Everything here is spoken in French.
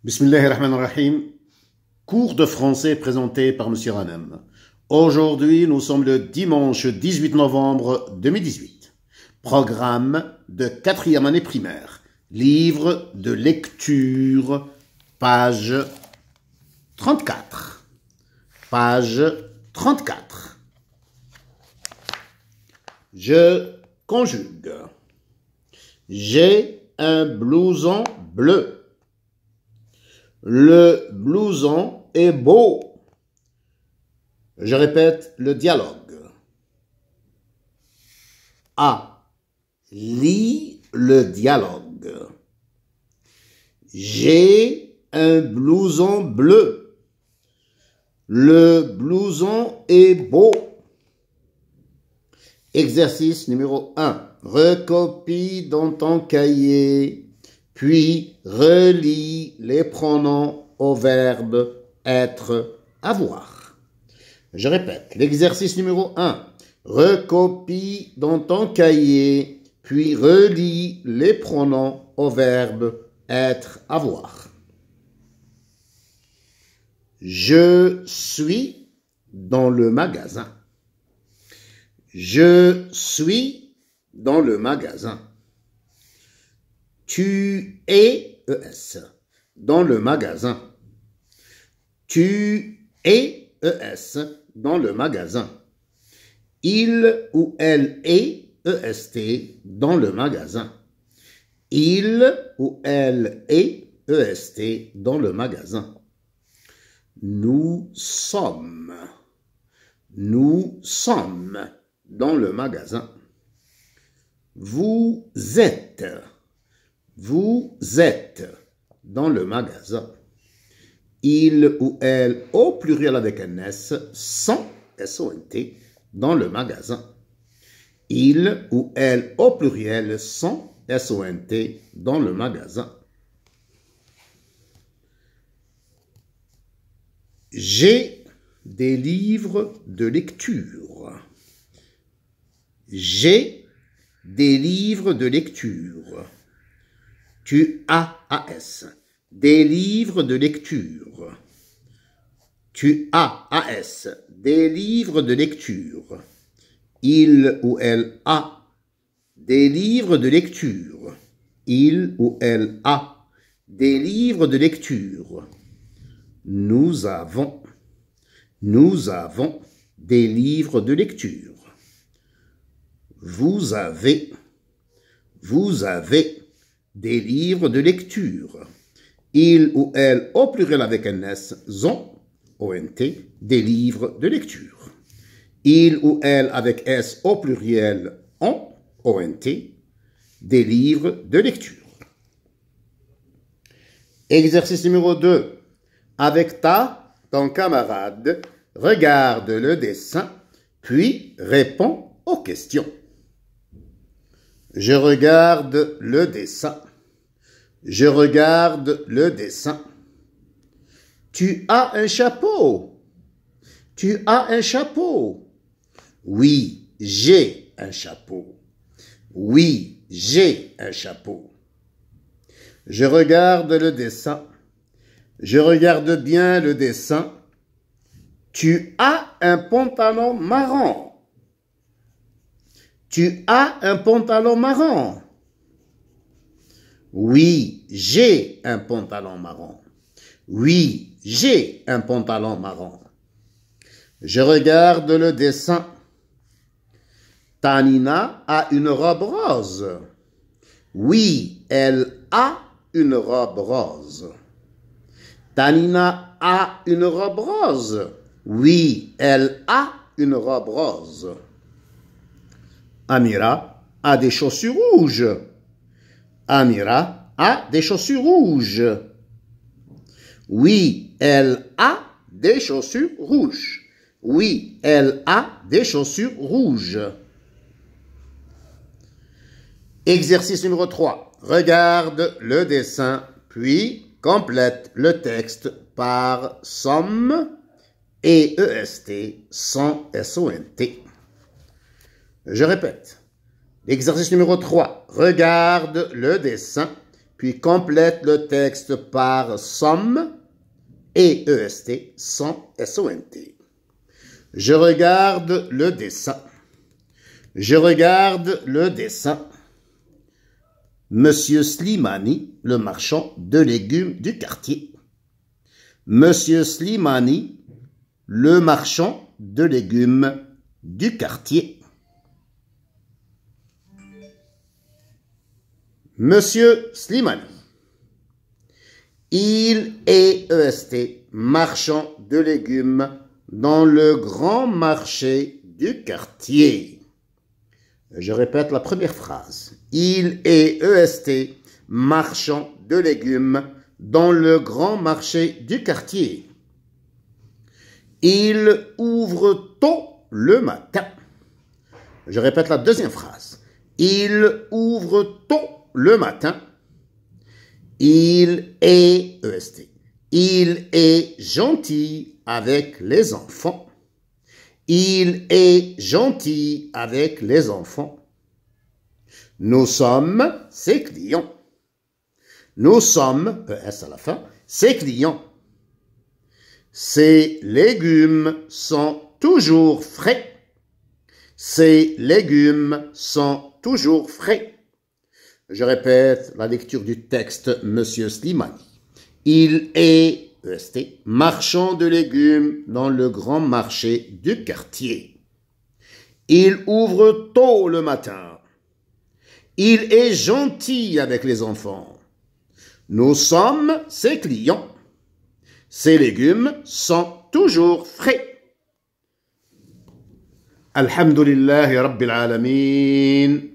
Bismillahirrahmanirrahim. Cours de français présenté par M. Ranem. Aujourd'hui, nous sommes le dimanche 18 novembre 2018. Programme de 4e année primaire. Livre de lecture, page 34. Page 34. Je conjugue. J'ai un blouson bleu. Le blouson est beau. Je répète le dialogue. A. Lis le dialogue. J'ai un blouson bleu. Le blouson est beau. Exercice numéro 1. Recopie dans ton cahier. Puis, relie les pronoms au verbe être, avoir. Je répète, l'exercice numéro 1. Recopie dans ton cahier, puis relie les pronoms au verbe être, avoir. Je suis dans le magasin. Je suis dans le magasin. Tu es dans le magasin. Tu es dans le magasin. Il ou elle est dans le magasin. Il ou elle est dans le magasin. Nous sommes dans le magasin. Vous êtes dans le magasin. Il ou elle, au pluriel avec un S, sont, S-O-N-T, dans le magasin. Il ou elle, au pluriel, sont, S-O-N-T, dans le magasin. J'ai des livres de lecture. J'ai des livres de lecture. Tu as, A-S, des livres de lecture. Tu as, A-S, des livres de lecture. Il ou elle a des livres de lecture. Il ou elle a des livres de lecture. Nous avons des livres de lecture. Vous avez des livres de lecture. Il ou elle, au pluriel avec un S, ont, O-N-T, des livres de lecture. Il ou elle avec S au pluriel ont, O-N-T, des livres de lecture. Exercice numéro 2. Avec ton camarade, regarde le dessin, puis réponds aux questions. Je regarde le dessin. Je regarde le dessin. Tu as un chapeau. Tu as un chapeau. Oui, j'ai un chapeau. Oui, j'ai un chapeau. Je regarde le dessin. Je regarde bien le dessin. Tu as un pantalon marron. Tu as un pantalon marron. Oui, j'ai un pantalon marron. Oui, j'ai un pantalon marron. Je regarde le dessin. Tanina a une robe rose. Oui, elle a une robe rose. Tanina a une robe rose. Oui, elle a une robe rose. Amira a des chaussures rouges. Amira a des chaussures rouges. Oui, elle a des chaussures rouges. Oui, elle a des chaussures rouges. Exercice numéro 3. Regarde le dessin, puis complète le texte par somme et EST sans SONT. Je répète. L'exercice numéro 3. Regarde le dessin, puis complète le texte par some et EST sans SONT. Je regarde le dessin. Je regarde le dessin. Monsieur Slimani, le marchand de légumes du quartier. Monsieur Slimani, le marchand de légumes du quartier. Monsieur Slimani. Il est EST, marchand de légumes dans le grand marché du quartier. Je répète la première phrase. Il est EST, marchand de légumes dans le grand marché du quartier. Il ouvre tôt le matin. Je répète la deuxième phrase. Il ouvre tôt le matin. Il est EST. Il est gentil avec les enfants. Il est gentil avec les enfants. Nous sommes ses clients. Nous sommes, ES à la fin, ses clients. Ses légumes sont toujours frais. Ses légumes sont toujours frais. Je répète la lecture du texte, Monsieur Slimani. Il est EST, marchand de légumes dans le grand marché du quartier. Il ouvre tôt le matin. Il est gentil avec les enfants. Nous sommes ses clients. Ses légumes sont toujours frais. Alhamdulillahi Rabbil Alamin.